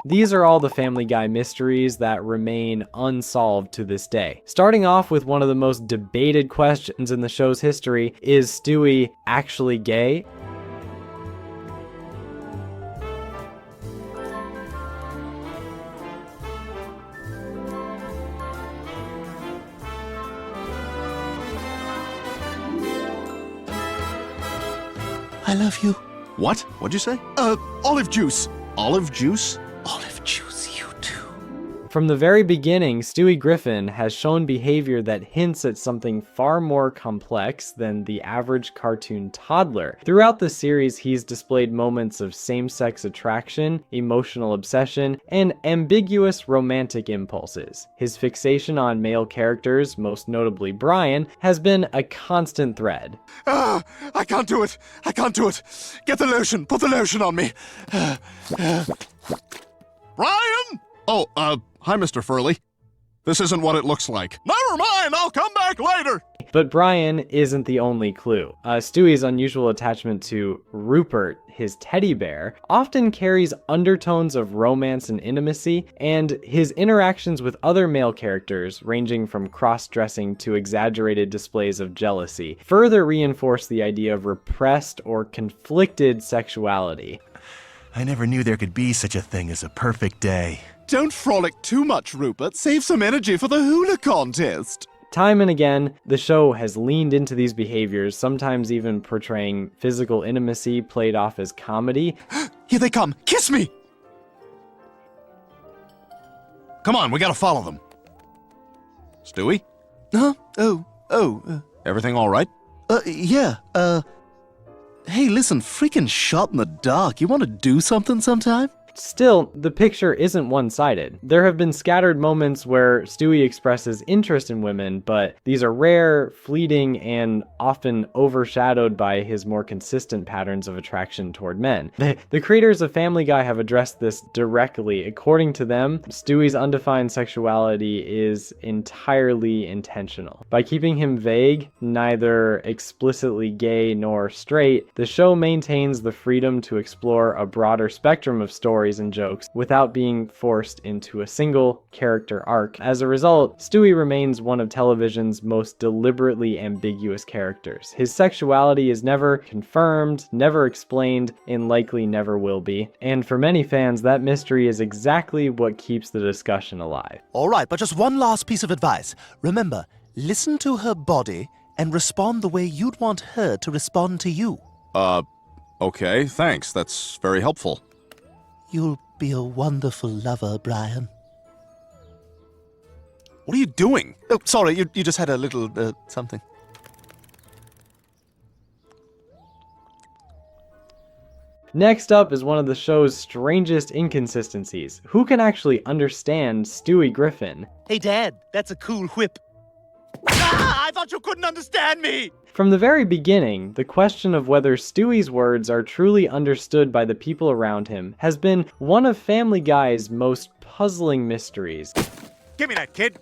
These are all the Family Guy mysteries that remain unsolved to this day. Starting off with one of the most debated questions in the show's history, is Stewie actually gay? I love you. What? What'd you say? Olive juice. Olive juice? Olive juice, you too. From the very beginning, Stewie Griffin has shown behavior that hints at something far more complex than the average cartoon toddler. Throughout the series, he's displayed moments of same-sex attraction, emotional obsession, and ambiguous romantic impulses. His fixation on male characters, most notably Brian, has been a constant thread. I can't do it. I can't do it. Get the lotion. Put the lotion on me. Brian! Oh, hi, Mr. Furley. This isn't what it looks like. Never mind, I'll come back later! But Brian isn't the only clue. Stewie's unusual attachment to Rupert, his teddy bear, often carries undertones of romance and intimacy, and his interactions with other male characters, ranging from cross-dressing to exaggerated displays of jealousy, further reinforce the idea of repressed or conflicted sexuality. I never knew there could be such a thing as a perfect day. Don't frolic too much, Rupert. Save some energy for the hula contest. Time and again, the show has leaned into these behaviors, sometimes even portraying physical intimacy played off as comedy. Here they come. Kiss me! Come on, we gotta follow them. Stewie? Huh? Everything all right? Yeah, hey, listen, freaking shot in the dark. You want to do something sometime? Still, the picture isn't one-sided. There have been scattered moments where Stewie expresses interest in women, but these are rare, fleeting, and often overshadowed by his more consistent patterns of attraction toward men. The creators of Family Guy have addressed this directly. According to them, Stewie's undefined sexuality is entirely intentional. By keeping him vague, neither explicitly gay nor straight, the show maintains the freedom to explore a broader spectrum of stories and jokes without being forced into a single character arc. As a result, Stewie remains one of television's most deliberately ambiguous characters. His sexuality is never confirmed, never explained, and likely never will be. And for many fans, that mystery is exactly what keeps the discussion alive. All right, but just one last piece of advice. Remember, listen to her body and respond the way you'd want her to respond to you. Okay, thanks. That's very helpful. You'll be a wonderful lover, Brian. What are you doing? Oh, sorry, you just had a little, something. Next up is one of the show's strangest inconsistencies. Who can actually understand Stewie Griffin? Hey, Dad, that's a cool whip. Ah, I thought you couldn't understand me! From the very beginning, the question of whether Stewie's words are truly understood by the people around him has been one of Family Guy's most puzzling mysteries. Give me that, kid.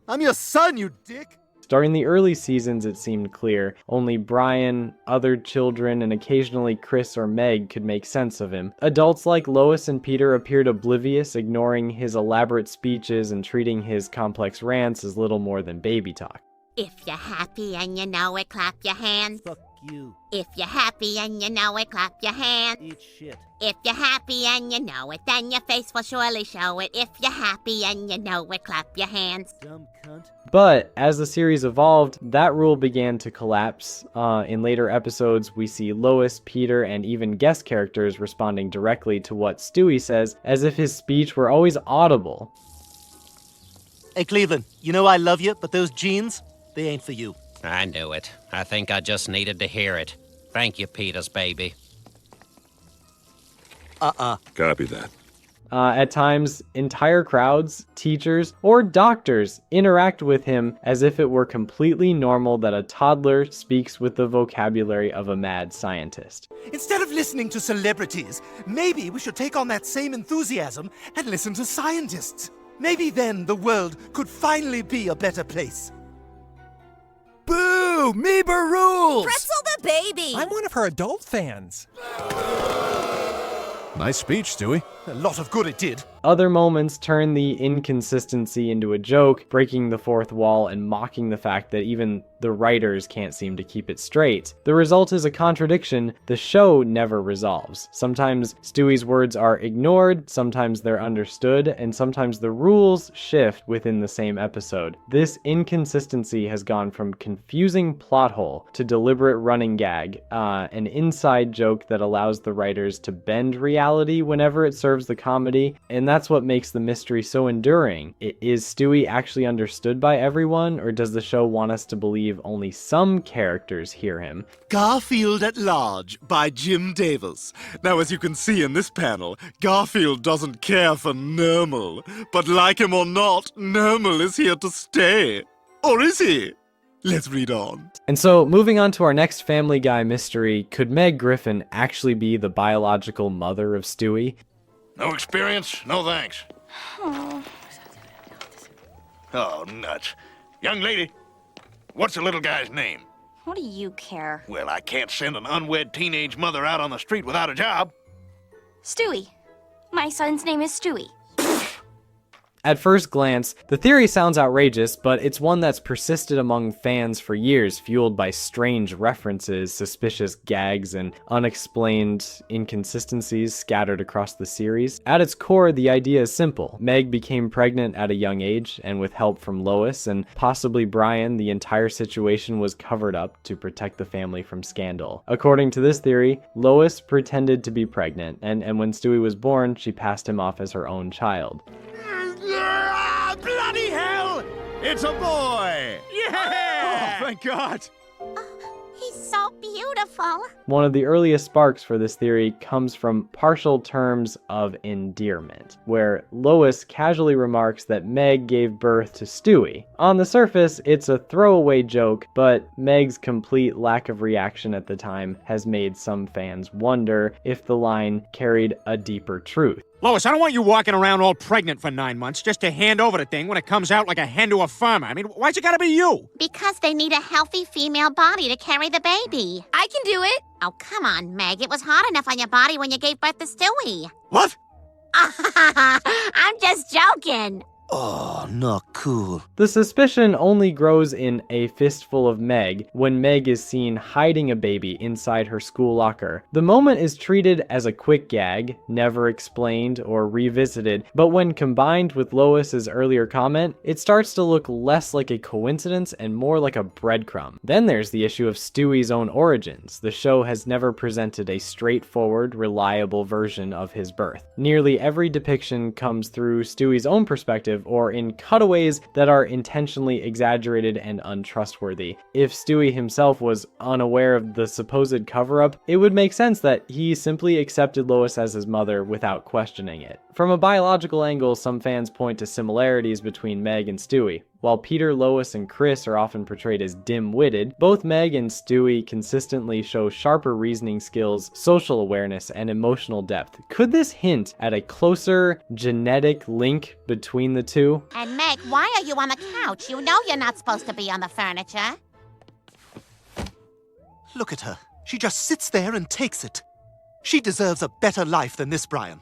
I'm your son, you dick. During the early seasons, it seemed clear only Brian, other children, and occasionally Chris or Meg could make sense of him. Adults like Lois and Peter appeared oblivious, ignoring his elaborate speeches and treating his complex rants as little more than baby talk. If you're happy and you know it, clap your hands. Fuck you. If you're happy and you know it, clap your hands. Eat shit. If you're happy and you know it, then your face will surely show it. If you're happy and you know it, clap your hands. Dumb cunt. But as the series evolved, that rule began to collapse. In later episodes, we see Lois, Peter, and even guest characters responding directly to what Stewie says, as if his speech were always audible. Hey, Cleveland, you know I love you, but those jeans, they ain't for you. I knew it. I think I just needed to hear it. Thank you, Peter's baby. Copy that. At times, entire crowds, teachers, or doctors interact with him as if it were completely normal that a toddler speaks with the vocabulary of a mad scientist. Instead of listening to celebrities, maybe we should take on that same enthusiasm and listen to scientists. Maybe then the world could finally be a better place. Boo! Meeber rules! Pretzel the baby! I'm one of her adult fans. Nice speech, Stewie. A lot of good it did. Other moments turn the inconsistency into a joke, breaking the fourth wall and mocking the fact that even the writers can't seem to keep it straight. The result is a contradiction the show never resolves. Sometimes Stewie's words are ignored, sometimes they're understood, and sometimes the rules shift within the same episode. This inconsistency has gone from confusing plot hole to deliberate running gag, an inside joke that allows the writers to bend reality whenever it serves the comedy, and that's what makes the mystery so enduring. Is Stewie actually understood by everyone, or does the show want us to believe only some characters hear him? Garfield at Large by Jim Davis. Now, as you can see in this panel, Garfield doesn't care for Nermal. But like him or not, Nermal is here to stay. Or is he? Let's read on. And so, moving on to our next Family Guy mystery, could Meg Griffin actually be the biological mother of Stewie? No experience? No thanks. Oh, nuts. Young lady, what's the little guy's name? What do you care? Well, I can't send an unwed teenage mother out on the street without a job. Stewie. My son's name is Stewie. At first glance, the theory sounds outrageous, but it's one that's persisted among fans for years, fueled by strange references, suspicious gags, and unexplained inconsistencies scattered across the series. At its core, the idea is simple. Meg became pregnant at a young age, and with help from Lois and possibly Brian, the entire situation was covered up to protect the family from scandal. According to this theory, Lois pretended to be pregnant, and when Stewie was born, she passed him off as her own child. Bloody hell! It's a boy! Yeah! Oh, thank God! He's so beautiful. One of the earliest sparks for this theory comes from partial terms of endearment, where Lois casually remarks that Meg gave birth to Stewie. On the surface, it's a throwaway joke, but Meg's complete lack of reaction at the time has made some fans wonder if the line carried a deeper truth. Lois, I don't want you walking around all pregnant for 9 months just to hand over the thing when it comes out like a hen to a farmer. I mean, why's it gotta be you? Because they need a healthy female body to carry the baby. I can do it. Oh, come on, Meg. It was hard enough on your body when you gave birth to Stewie. What? I'm just joking. Oh, not cool. The suspicion only grows in A Fistful of Meg when Meg is seen hiding a baby inside her school locker. The moment is treated as a quick gag, never explained or revisited, but when combined with Lois's earlier comment, it starts to look less like a coincidence and more like a breadcrumb. Then there's the issue of Stewie's own origins. The show has never presented a straightforward, reliable version of his birth. Nearly every depiction comes through Stewie's own perspective or in cutaways that are intentionally exaggerated and untrustworthy. If Stewie himself was unaware of the supposed cover-up, it would make sense that he simply accepted Lois as his mother without questioning it. From a biological angle, some fans point to similarities between Meg and Stewie. While Peter, Lois, and Chris are often portrayed as dim-witted, both Meg and Stewie consistently show sharper reasoning skills, social awareness, and emotional depth. Could this hint at a closer genetic link between the two? And Meg, why are you on the couch? You know you're not supposed to be on the furniture. Look at her. She just sits there and takes it. She deserves a better life than this, Brian.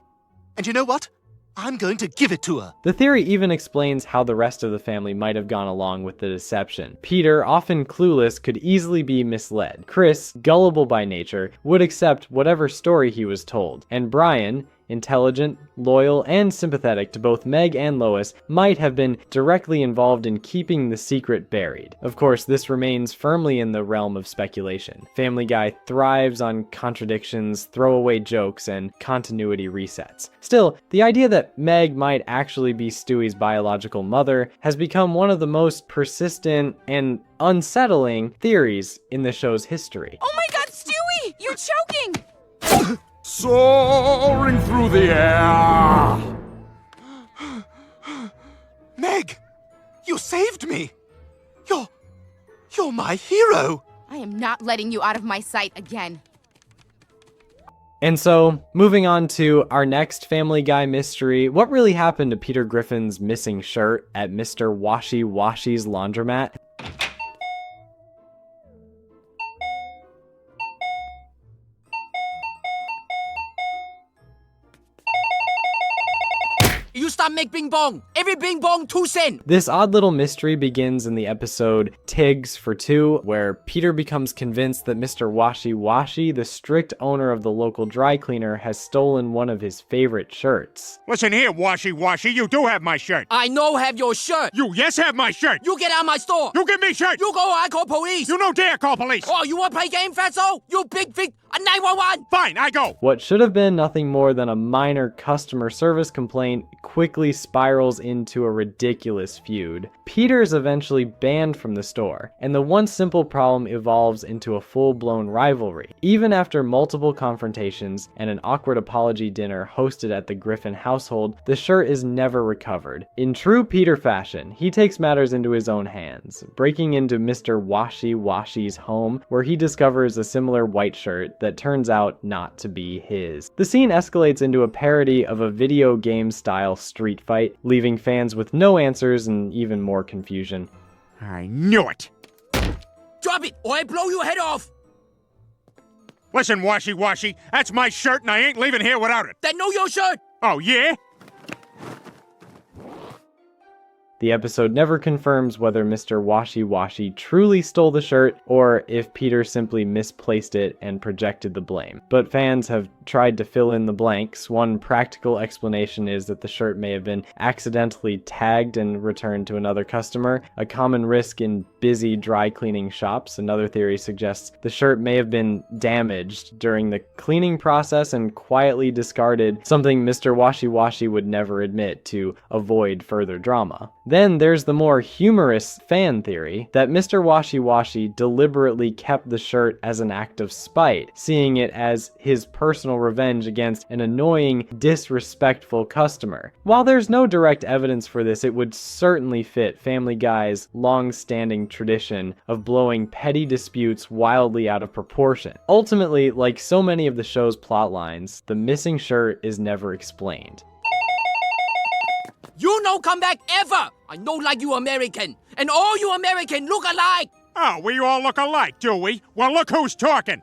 And you know what? I'm going to give it to her. The theory even explains how the rest of the family might have gone along with the deception. Peter, often clueless, could easily be misled. Chris, gullible by nature, would accept whatever story he was told. And Brian, intelligent, loyal, and sympathetic to both Meg and Lois, might have been directly involved in keeping the secret buried. Of course, this remains firmly in the realm of speculation. Family Guy thrives on contradictions, throwaway jokes, and continuity resets. Still, the idea that Meg might actually be Stewie's biological mother has become one of the most persistent and unsettling theories in the show's history. Oh my God, Stewie! You're choking! Soaring through the air! Meg! You saved me! You're my hero! I am not letting you out of my sight again. And so, moving on to our next Family Guy mystery, what really happened to Peter Griffin's missing shirt at Mr. Washy Washy's laundromat? You stop make bing bong. Every bing bong 2 cents. This odd little mystery begins in the episode Tigs for Two, where Peter becomes convinced that Mr. Washi Washi, the strict owner of the local dry cleaner, has stolen one of his favorite shirts. Listen here, Washy Washy, you do have my shirt. I know have your shirt. You yes have my shirt. You get out of my store. You give me shirt. You go, I call police. You no dare call police. Oh, you want to play game, fatso? You big 911. Fine, I go. What should have been nothing more than a minor customer service complaint quickly spirals into a ridiculous feud. Peter is eventually banned from the store, and the once simple problem evolves into a full-blown rivalry. Even after multiple confrontations and an awkward apology dinner hosted at the Griffin household, the shirt is never recovered. In true Peter fashion, he takes matters into his own hands, breaking into Mr. Washi Washi's home, where he discovers a similar white shirt that turns out not to be his. The scene escalates into a parody of a video game style street fight, leaving fans with no answers and even more confusion. I knew it. Drop it, or I blow your head off. Listen, Washy Washy, that's my shirt and I ain't leaving here without it. That know your shirt. Oh, yeah? The episode never confirms whether Mr. Washi Washi truly stole the shirt or if Peter simply misplaced it and projected the blame. But fans have tried to fill in the blanks. One practical explanation is that the shirt may have been accidentally tagged and returned to another customer, a common risk in busy dry cleaning shops. Another theory suggests the shirt may have been damaged during the cleaning process and quietly discarded, something Mr. Washi Washi would never admit to avoid further drama. Then there's the more humorous fan theory that Mr. Washi Washi deliberately kept the shirt as an act of spite, seeing it as his personal revenge against an annoying, disrespectful customer. While there's no direct evidence for this, it would certainly fit Family Guy's long-standing tradition of blowing petty disputes wildly out of proportion. Ultimately, like so many of the show's plot lines, the missing shirt is never explained. You no come back ever. I know like you American. And all you American look alike. Oh, we all look alike, do we? Well, look who's talking.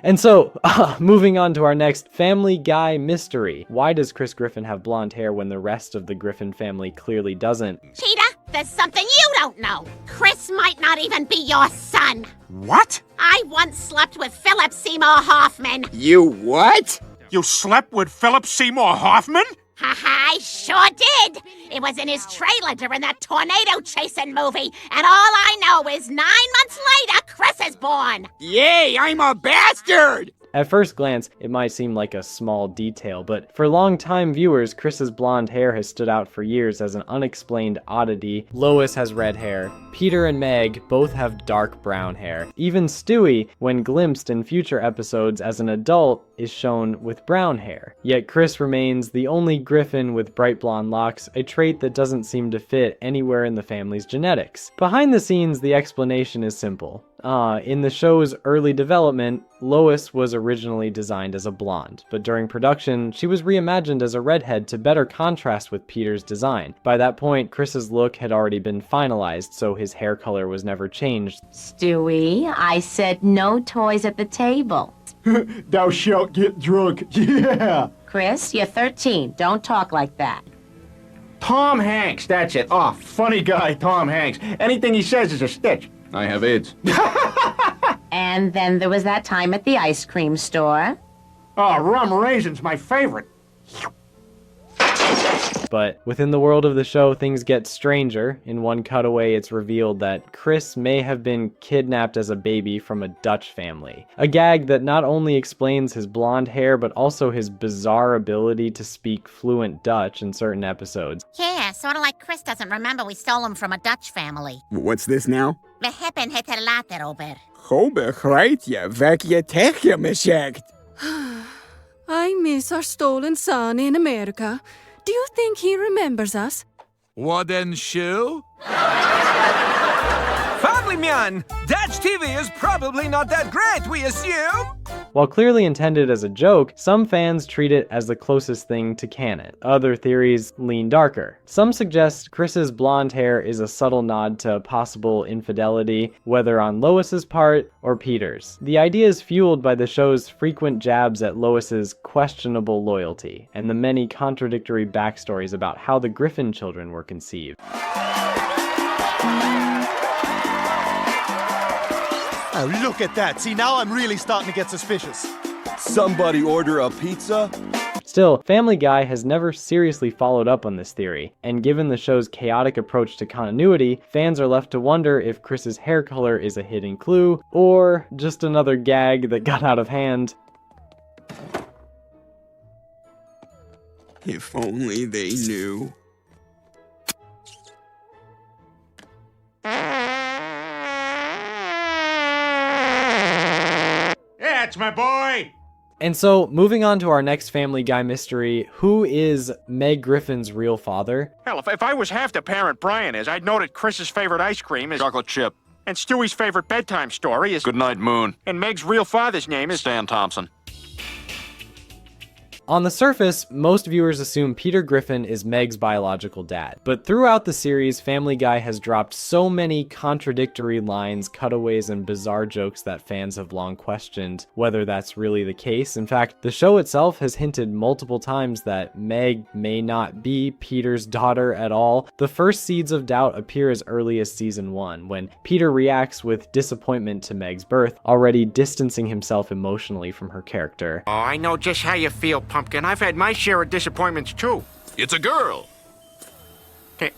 And so, moving on to our next Family Guy mystery. Why does Chris Griffin have blonde hair when the rest of the Griffin family clearly doesn't? Cheetah, there's something you don't know. Chris might not even be your son. What? I once slept with Philip Seymour Hoffman. You what? You slept with Philip Seymour Hoffman? Haha, I sure did. It was in his trailer during that tornado chasing movie, and all I know is 9 months later, Chris is born. Yay, I'm a bastard. At first glance, it might seem like a small detail, but for long-time viewers, Chris's blonde hair has stood out for years as an unexplained oddity. Lois has red hair. Peter and Meg both have dark brown hair. Even Stewie, when glimpsed in future episodes as an adult, is shown with brown hair. Yet Chris remains the only Griffin with bright blonde locks, a trait that doesn't seem to fit anywhere in the family's genetics. Behind the scenes, the explanation is simple. In the show's early development, Lois was originally designed as a blonde, but during production, she was reimagined as a redhead to better contrast with Peter's design. By that point, Chris's look had already been finalized, so his hair color was never changed. Stewie, I said no toys at the table. Thou shalt get drunk, yeah! Chris, you're 13. Don't talk like that. Tom Hanks, that's it. Oh, funny guy, Tom Hanks. Anything he says is a stitch. I have AIDS. And then there was that time at the ice cream store. Oh, rum raisin's my favorite. But within the world of the show, things get stranger. In one cutaway, it's revealed that Chris may have been kidnapped as a baby from a Dutch family. A gag that not only explains his blonde hair, but also his bizarre ability to speak fluent Dutch in certain episodes. Yeah, sort of like Chris doesn't remember we stole him from a Dutch family. What's this now? We hebben het er later over. Hoe begrijp je wat je tegen me zegt? I miss our stolen son in America. Do you think he remembers us? What then, shoe? Family Stewie, man! Dad's TV is probably not that great, we assume? While clearly intended as a joke, some fans treat it as the closest thing to canon. Other theories lean darker. Some suggest Chris's blonde hair is a subtle nod to possible infidelity, whether on Lois's part or Peter's. The idea is fueled by the show's frequent jabs at Lois's questionable loyalty, and the many contradictory backstories about how the Griffin children were conceived. Oh, look at that. See, now I'm really starting to get suspicious. Somebody order a pizza? Still, Family Guy has never seriously followed up on this theory, and given the show's chaotic approach to continuity, fans are left to wonder if Chris's hair color is a hidden clue, or just another gag that got out of hand. If only they knew. Yeah, it's my boy! And so, moving on to our next Family Guy mystery, who is Meg Griffin's real father? Hell, if I was half the parent Brian is, I'd know that Chris's favorite ice cream is Chocolate chip. and Stewie's favorite bedtime story is Goodnight Moon. and Meg's real father's name is Stan Thompson. On the surface, most viewers assume Peter Griffin is Meg's biological dad, but throughout the series, Family Guy has dropped so many contradictory lines, cutaways, and bizarre jokes that fans have long questioned whether that's really the case. In fact, the show itself has hinted multiple times that Meg may not be Peter's daughter at all. The first seeds of doubt appear as early as season 1, when Peter reacts with disappointment to Meg's birth, already distancing himself emotionally from her character. Oh, I know just how you feel, Pumpkin. I've had my share of disappointments, too. It's a girl.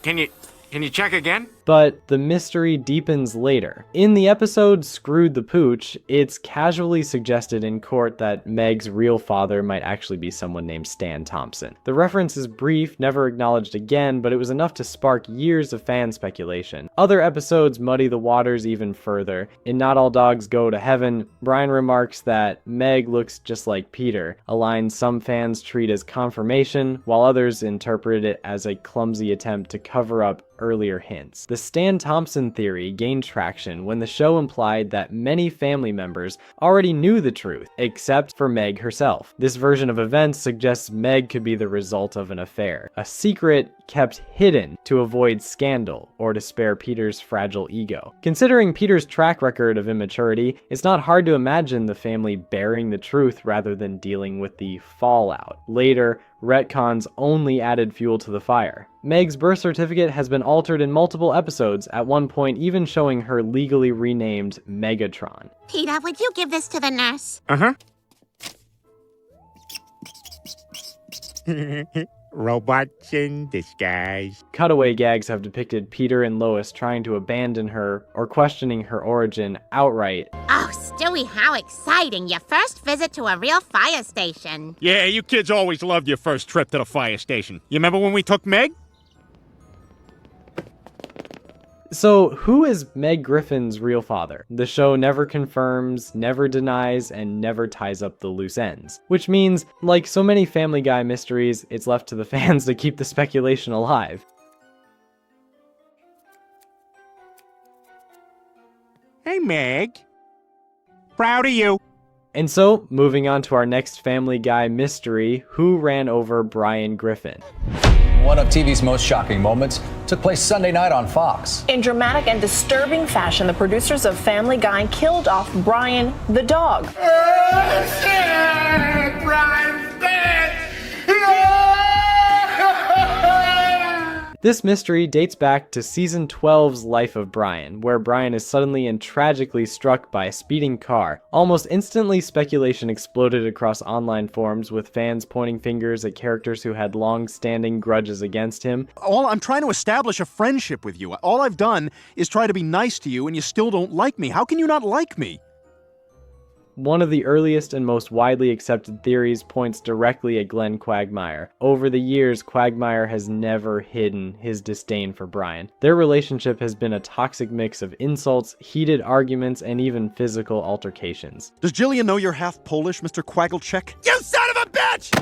Can you check again? But the mystery deepens later. In the episode Screwed the Pooch, it's casually suggested in court that Meg's real father might actually be someone named Stan Thompson. The reference is brief, never acknowledged again, but it was enough to spark years of fan speculation. Other episodes muddy the waters even further. In Not All Dogs Go to Heaven, Brian remarks that Meg looks just like Peter, a line some fans treat as confirmation, while others interpret it as a clumsy attempt to cover up earlier hints. The Stan Thompson theory gained traction when the show implied that many family members already knew the truth, except for Meg herself. This version of events suggests Meg could be the result of an affair, a secret kept hidden to avoid scandal or to spare Peter's fragile ego. Considering Peter's track record of immaturity, it's not hard to imagine the family bearing the truth rather than dealing with the fallout. Later, retcons only added fuel to the fire. Meg's birth certificate has been altered in multiple episodes, at one point even showing her legally renamed Megatron. Peter, would you give this to the nurse? Uh-huh. Robots in disguise. Cutaway gags have depicted Peter and Lois trying to abandon her or questioning her origin outright. Oh, Stewie, how exciting. Your first visit to a real fire station. Yeah, you kids always loved your first trip to the fire station. You remember when we took Meg? So, who is Meg Griffin's real father? The show never confirms, never denies, and never ties up the loose ends. Which means, like so many Family Guy mysteries, it's left to the fans to keep the speculation alive. Hey, Meg. Proud of you. And so, moving on to our next Family Guy mystery, who ran over Brian Griffin? One of TV's most shocking moments took place Sunday night on Fox. In dramatic and disturbing fashion, the producers of Family Guy killed off Brian the dog. Brian's dead! This mystery dates back to season 12's Life of Brian, where Brian is suddenly and tragically struck by a speeding car. Almost instantly, speculation exploded across online forums, with fans pointing fingers at characters who had long-standing grudges against him. I'm trying to establish a friendship with you. All I've done is try to be nice to you, and you still don't like me. How can you not like me? One of the earliest and most widely accepted theories points directly at Glenn Quagmire. Over the years, Quagmire has never hidden his disdain for Brian. Their relationship has been a toxic mix of insults, heated arguments, and even physical altercations. Does Jillian know you're half Polish, Mr. Quagglecheck? You son of a bitch!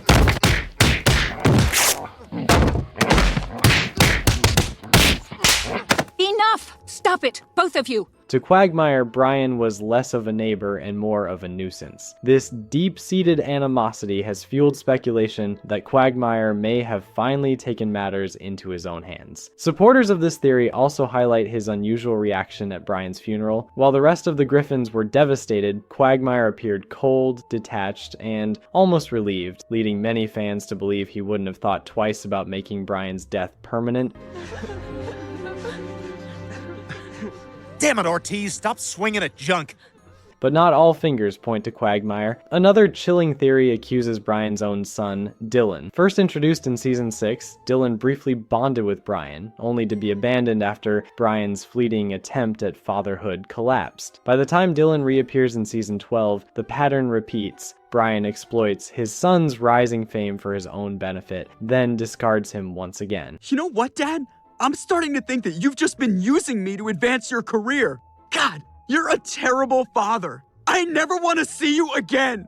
Enough! Stop it, both of you! To Quagmire, Brian was less of a neighbor and more of a nuisance. This deep-seated animosity has fueled speculation that Quagmire may have finally taken matters into his own hands. Supporters of this theory also highlight his unusual reaction at Brian's funeral. While the rest of the Griffins were devastated, Quagmire appeared cold, detached, and almost relieved, leading many fans to believe he wouldn't have thought twice about making Brian's death permanent. Damn it, Ortiz, stop swinging at junk. But not all fingers point to Quagmire. Another chilling theory accuses Brian's own son, Dylan. First introduced in season 6, Dylan briefly bonded with Brian, only to be abandoned after Brian's fleeting attempt at fatherhood collapsed. By the time Dylan reappears in season 12, the pattern repeats. Brian exploits his son's rising fame for his own benefit, then discards him once again. You know what, Dad? I'm starting to think that you've just been using me to advance your career. God, you're a terrible father. I never want to see you again.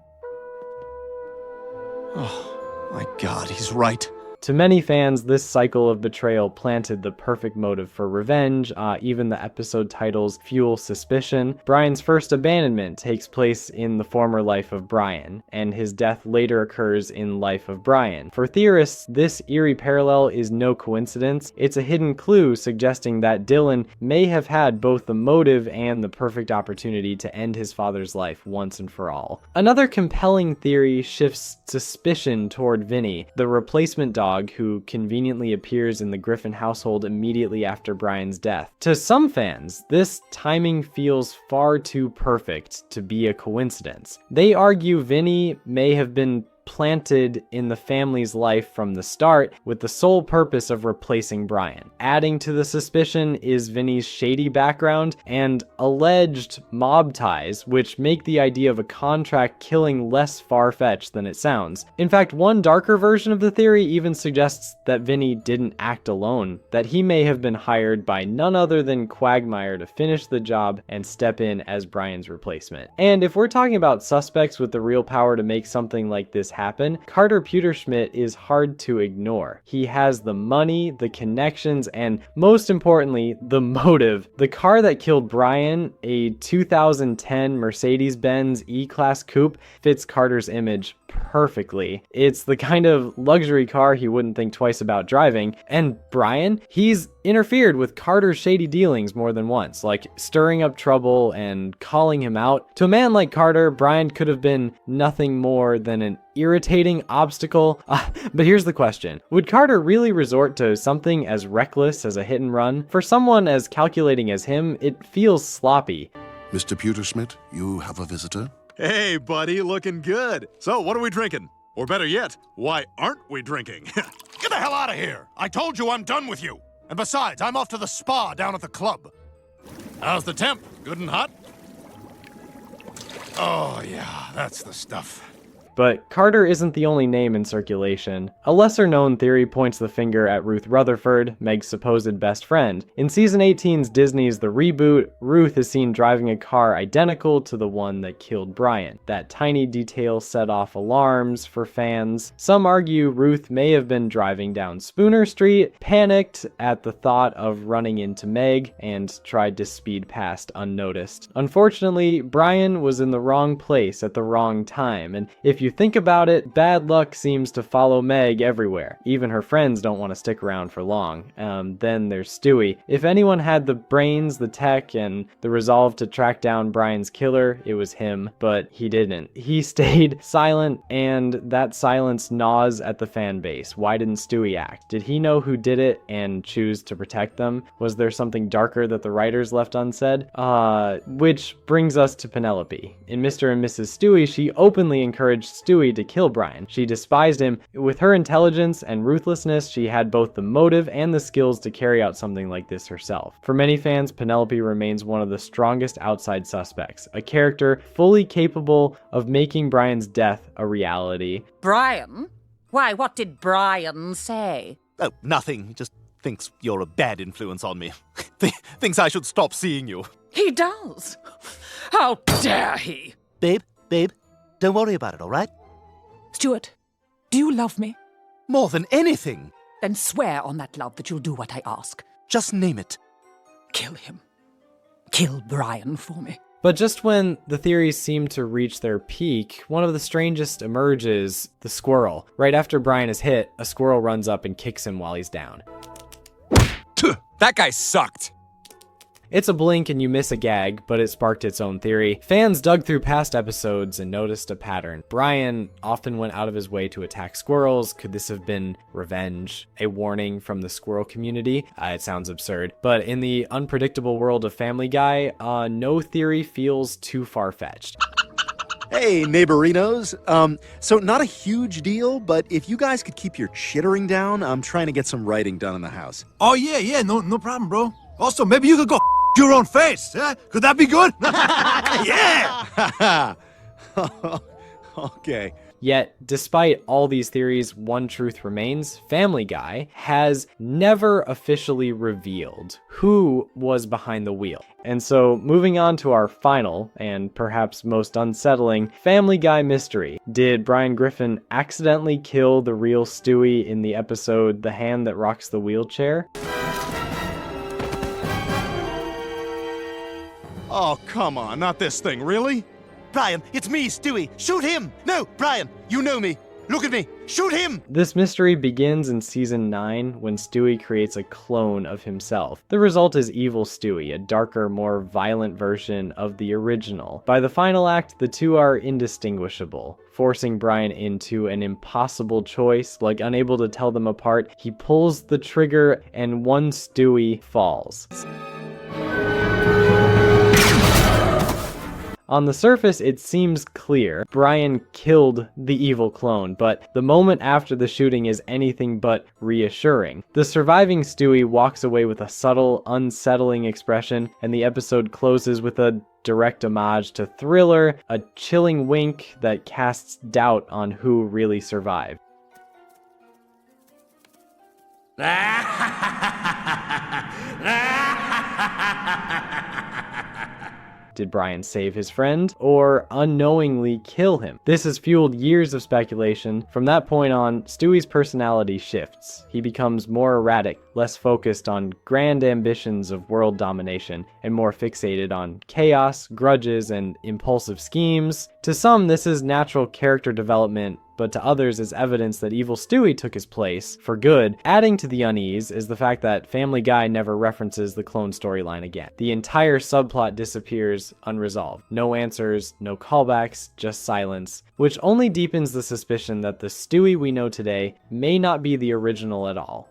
Oh, my God, he's right. To many fans, this cycle of betrayal planted the perfect motive for revenge. Even the episode titles fuel suspicion. Brian's first abandonment takes place in the former life of Brian, and his death later occurs in Life of Brian. For theorists, this eerie parallel is no coincidence. It's a hidden clue suggesting that Dylan may have had both the motive and the perfect opportunity to end his father's life once and for all. Another compelling theory shifts suspicion toward Vinny, the replacement dog who conveniently appears in the Griffin household immediately after Brian's death. To some fans, this timing feels far too perfect to be a coincidence. They argue Vinny may have been planted in the family's life from the start with the sole purpose of replacing Brian. Adding to the suspicion is Vinny's shady background and alleged mob ties, which make the idea of a contract killing less far-fetched than it sounds. In fact, one darker version of the theory even suggests that Vinny didn't act alone, that he may have been hired by none other than Quagmire to finish the job and step in as Brian's replacement. And if we're talking about suspects with the real power to make something like this happen, Carter Pewterschmidt is hard to ignore. He has the money, the connections, and most importantly, the motive. The car that killed Brian, a 2010 Mercedes-Benz E-Class coupe, fits Carter's image perfectly. It's the kind of luxury car he wouldn't think twice about driving. And Brian, he's interfered with Carter's shady dealings more than once, like stirring up trouble and calling him out. To a man like Carter, Brian could have been nothing more than an irritating obstacle. But here's the question. Would Carter really resort to something as reckless as a hit and run? For someone as calculating as him, it feels sloppy. Mr. Pewterschmidt, you have a visitor? Hey, buddy, looking good. So, what are we drinking? Or better yet, why aren't we drinking? Get the hell out of here! I told you I'm done with you. And besides, I'm off to the spa down at the club. How's the temp? Good and hot? Oh, yeah, that's the stuff. But Carter isn't the only name in circulation. A lesser-known theory points the finger at Ruth Rutherford, Meg's supposed best friend. In season 18's Disney's The Reboot, Ruth is seen driving a car identical to the one that killed Brian. That tiny detail set off alarms for fans. Some argue Ruth may have been driving down Spooner Street, panicked at the thought of running into Meg, and tried to speed past unnoticed. Unfortunately, Brian was in the wrong place at the wrong time, and if you think about it, bad luck seems to follow Meg everywhere. Even her friends don't want to stick around for long. Then there's Stewie. If anyone had the brains, the tech, and the resolve to track down Brian's killer, it was him, but he didn't. He stayed silent, and that silence gnaws at the fan base. Why didn't Stewie act? Did he know who did it and choose to protect them? Was there something darker that the writers left unsaid? Which brings us to Penelope. In Mr. and Mrs. Stewie, she openly encouraged Stewie to kill Brian. She despised him. With her intelligence and ruthlessness, she had both the motive and the skills to carry out something like this herself. For many fans, Penelope remains one of the strongest outside suspects, a character fully capable of making Brian's death a reality. Brian? Why, what did Brian say? Oh, nothing. He just thinks you're a bad influence on me. Thinks I should stop seeing you. He does. How dare he? Babe, don't worry about it, all right? Stuart, do you love me? More than anything. Then swear on that love that you'll do what I ask. Just name it. Kill him. kill Brian for me. But just when the theories seem to reach their peak, one of the strangest emerges: the squirrel. Right after Brian is hit, a squirrel runs up and kicks him while he's down. That guy sucked. It's a blink and you miss a gag, but it sparked its own theory. Fans dug through past episodes and noticed a pattern. Brian often went out of his way to attack squirrels. Could this have been revenge? A warning from the squirrel community? It sounds absurd. But in the unpredictable world of Family Guy, no theory feels too far-fetched. Hey, neighborinos. So not a huge deal, but if you guys could keep your chittering down, I'm trying to get some writing done in the house. Oh, yeah, no problem, bro. Also, maybe you could go your own face, huh? Could that be good? Yeah! Okay. Yet, despite all these theories, one truth remains: Family Guy has never officially revealed who was behind the wheel. And so, moving on to our final, and perhaps most unsettling, Family Guy mystery. Did Brian Griffin accidentally kill the real Stewie in the episode The Hand That Rocks the Wheelchair? Oh, come on, not this thing, really? Brian, it's me, Stewie. Shoot him! No, Brian, you know me. Look at me. Shoot him! This mystery begins in season 9 when Stewie creates a clone of himself. The result is Evil Stewie, a darker, more violent version of the original. By the final act, the two are indistinguishable, forcing Brian into an impossible choice. Like unable to tell them apart, he pulls the trigger and one Stewie falls. On the surface, it seems clear. Brian killed the evil clone, but the moment after the shooting is anything but reassuring. The surviving Stewie walks away with a subtle, unsettling expression, and the episode closes with a direct homage to Thriller, a chilling wink that casts doubt on who really survived. Did Brian save his friend, or unknowingly kill him? This has fueled years of speculation. From that point on, Stewie's personality shifts. He becomes more erratic, less focused on grand ambitions of world domination, and more fixated on chaos, grudges, and impulsive schemes. To some, this is natural character development, but to others is evidence that Evil Stewie took his place for good. Adding to the unease is the fact that Family Guy never references the clone storyline again. The entire subplot disappears unresolved. No answers, no callbacks, just silence, which only deepens the suspicion that the Stewie we know today may not be the original at all.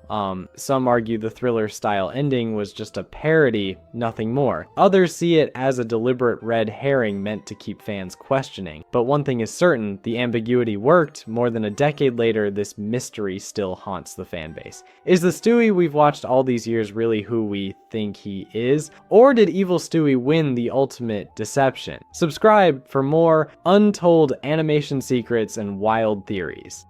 Some argue the Thriller-style ending was just a parody, nothing more. Others see it as a deliberate red herring meant to keep fans questioning. But one thing is certain, the ambiguity worked. More than a decade later, this mystery still haunts the fan base. Is the Stewie we've watched all these years really who we think he is? Or did Evil Stewie win the ultimate deception? Subscribe for more untold animation secrets and wild theories.